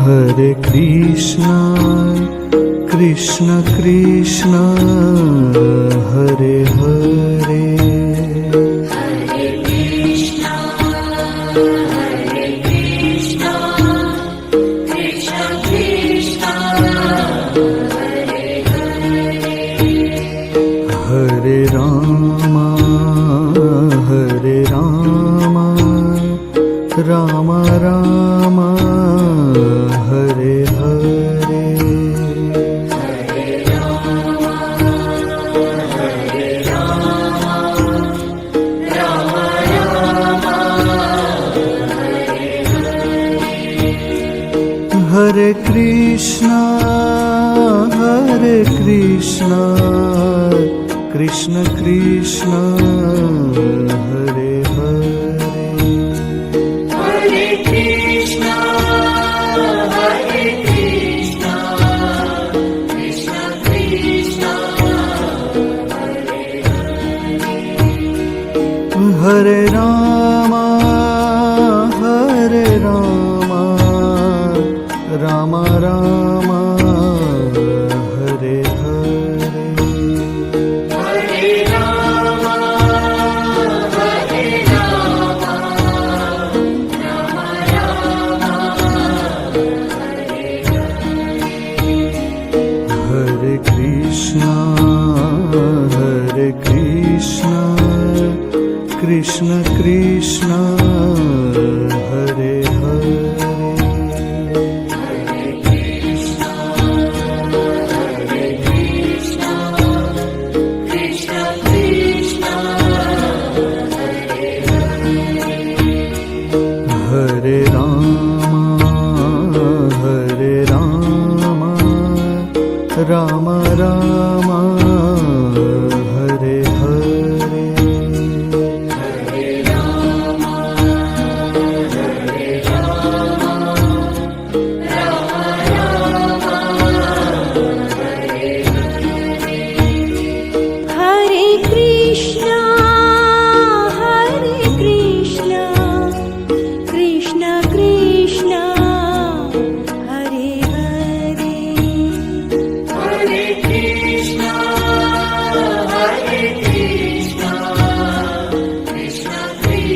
Hare Krishna, Krishna Krishna, Hare Hare. Hare Rama, Rama Rama, Hare Hare. Hare Krishna, Krishna Krishna, Hare Hare. Hare Krishna, Krishna Krishna, Hare Hare. Hare Rama, Rama Rama, Hare Hare. Hare Rama, Rama Rama, Hare Hare. Hare Krishna, Krishna Krishna, Hare Hare. Hare Rama, Rama Rama, Hare Hare. Hare Krishna, Krishna Krishna, Hare Hare. Hare Krishna, Krishna Krishna, Hare Hare.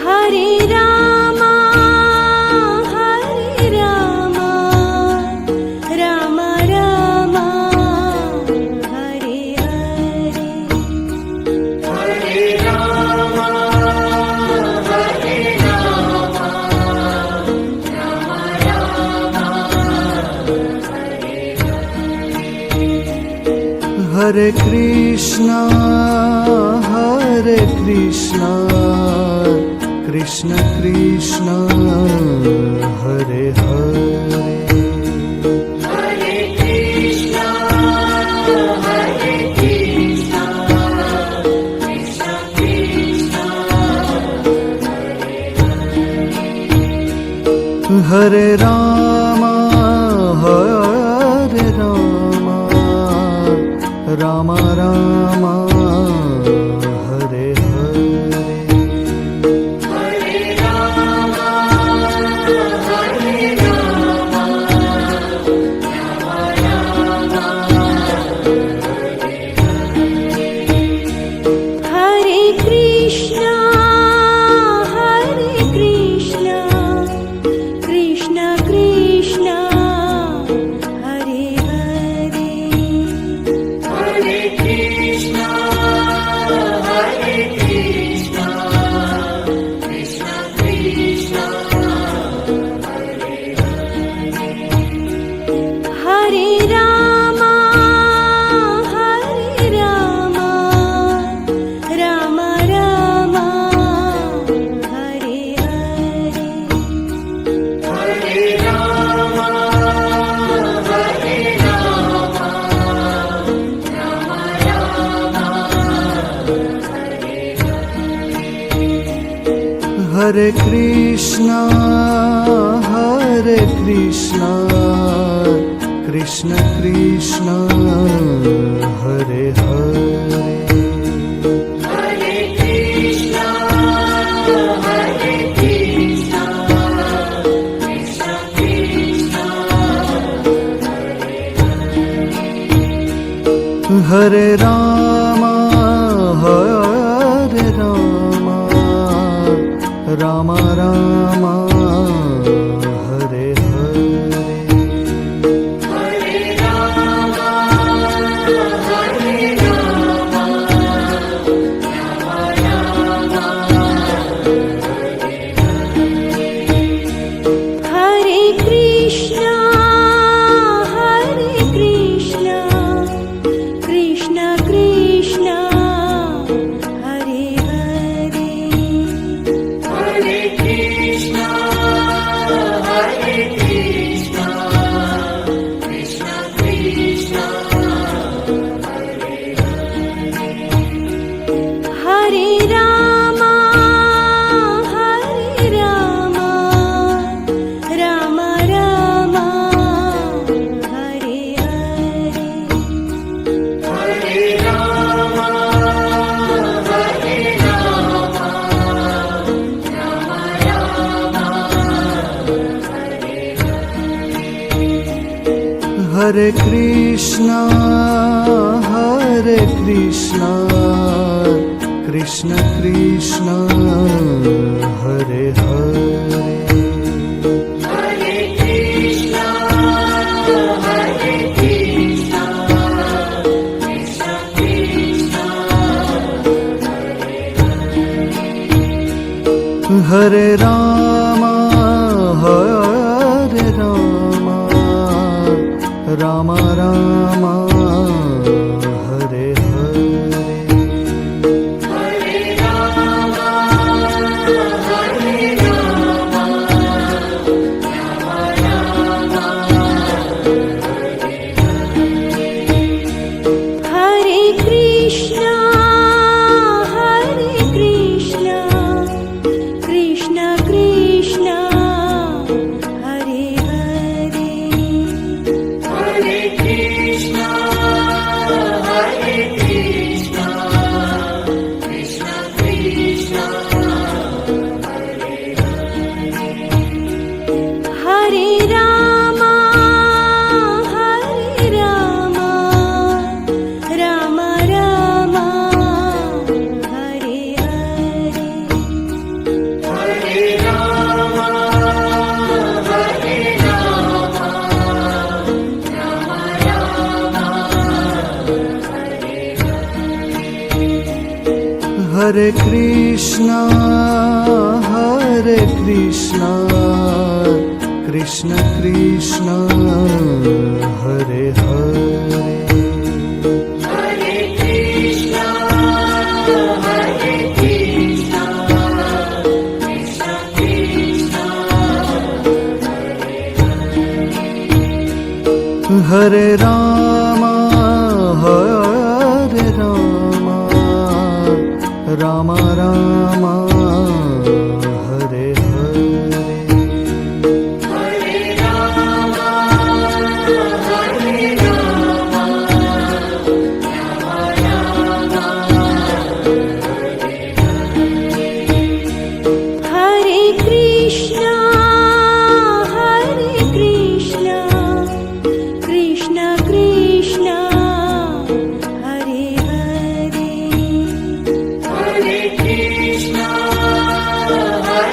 Hare Rama, Rama Rama, Hare Hare. Hare Rama, Rama Rama, Hare Krishna, Krishna Krishna, Hare Hare. Hare Krishna, Krishna Krishna, Hare Rama, Rama Rama, Hare Hare. Hare Rama, Hare Krishna, Krishna Krishna, Hare Hare. Hare Krishna, Krishna Krishna, Hare Rama, Rama Rama, Hare Hare. Hare Rama, Rama Rama, Hare Krishna, Krishna Krishna, Hare Hare. Hare Hare Ram Hare Ram Ram Ram Hare Hare Hare Krishna Krishna Krishna Hare Hare Hare Krishna, Hare Krishna, Krishna Krishna, Hare Ram Ram Ram Hare Hare Hare Rama, Hare Rama, Rama Rama, Hare Krishna Krishna Krishna Hare Hare Hare Krishna, Hare Krishna, Krishna Krishna, Hare Ram Ram Ram Hare Hare Hare Rama, Hare Rama, Rama Rama, Hare Krishna Krishna Krishna Hare Hare Hare Krishna, Hare Krishna, Krishna Krishna, Hare Ram Ram Ram Hare Hare Hare Rama, Hare Rama, Rama Rama, Hare Krishna Krishna Krishna Hare Hare Hare Krishna, Hare Krishna, Krishna Krishna, Hare Ram Ram Ram Hare Hare Hare Rama, Hare Rama, Rama Rama, Hare Krishna Krishna Krishna Hare Hare Hare Krishna,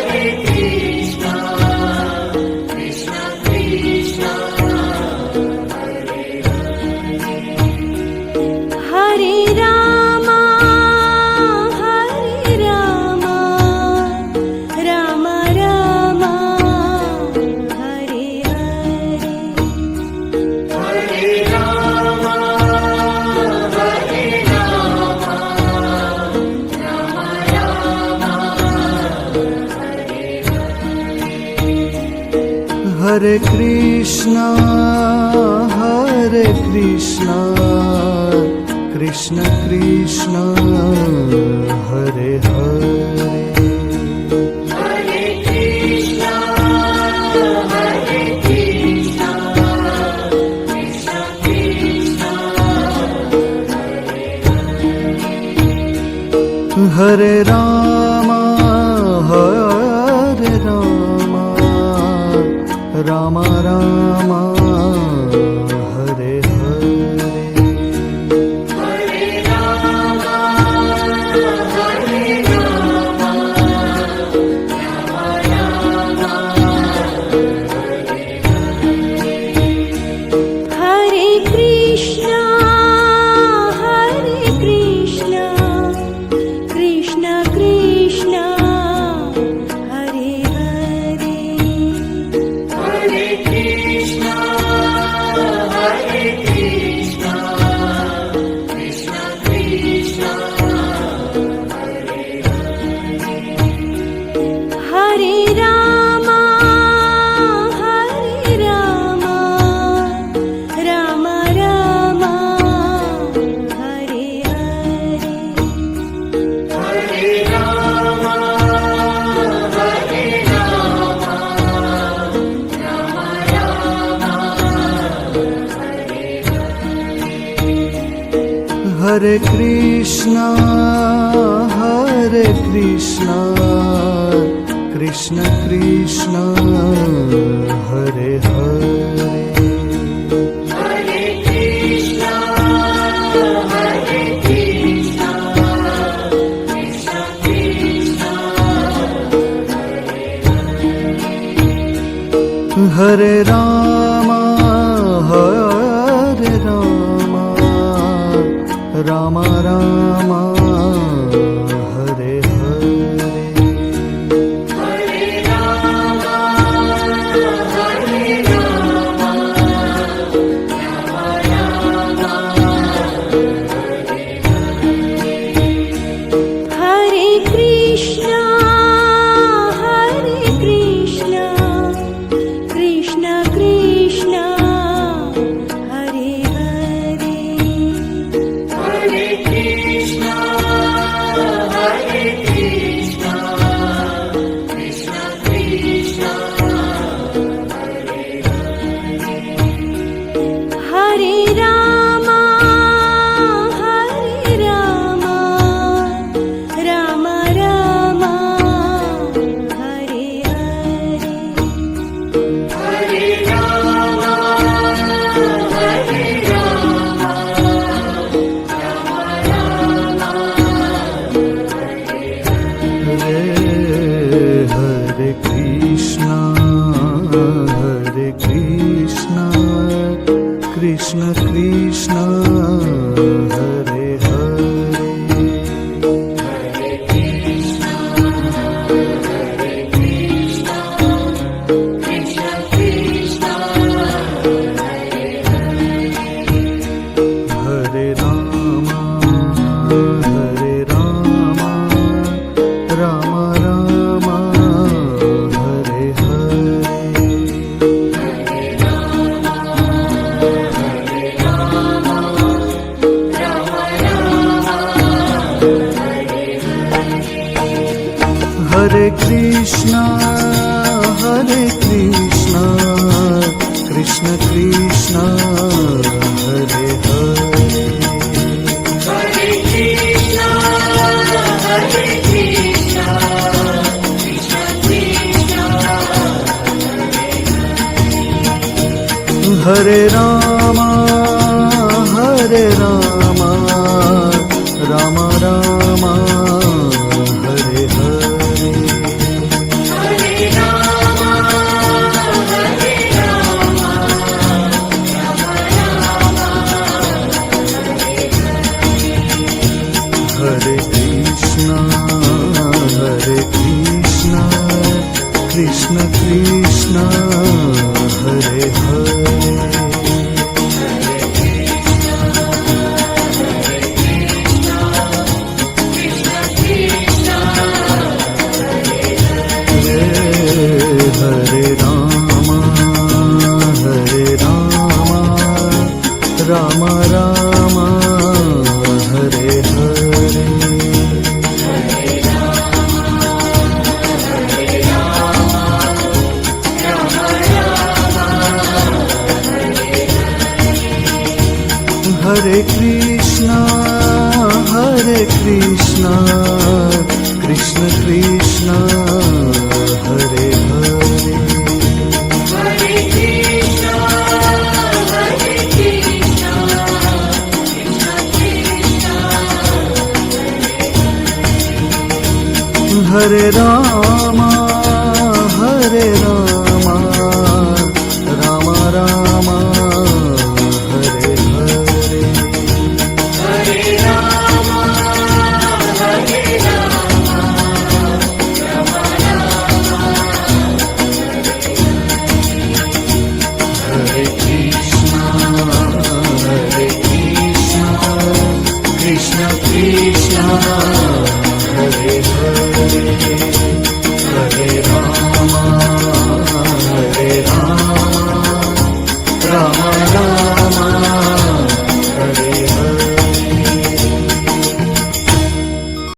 Hare Krishna, Krishna Krishna, Hare Ram Ram Ram Hare Hare Hare Rama, Hare Rama, Rama Rama, Hare Krishna Krishna Krishna Hare Hare Hare Krishna, Hare Krishna, Krishna Krishna, Hare Ram Ram Ram Hare Hare Hare Hare Krishna Krishna Krishna Hare Hare Hare Krishna, Hare Krishna, Krishna Krishna, Hare Rama Rama Rama Hare Hare Hare Rama, Hare Rama, Rama Rama, Hare Krishna, Krishna Krishna, Hare Hare. Hare Krishna, Hare Krishna, Krishna Krishna, Hare Rama, Rama Rama, Hare Hare. Hare Rama, Hare Rama, Rama Rama, Hare Krishna Krishna Krishna Hare Hare Hare Krishna, Hare Krishna, Krishna Krishna, Hare Rama Rama Rama Hare Hare Hare Krishna Krishna Krishna Hare Hare Hare Krishna, Hare Krishna, Krishna Krishna, Hare Rama Rama Rama Hare Hare Hare Rama, Hare Rama, Rama Rama, Hare Krishna Krishna Krishna Hare Hare Krishna Krishna, Hare Rama Rama Rama Hare Hare Hare Krishna Krishna Krishna Hare Hare Hare Krishna, Hare Krishna, Krishna Krishna, Hare Rama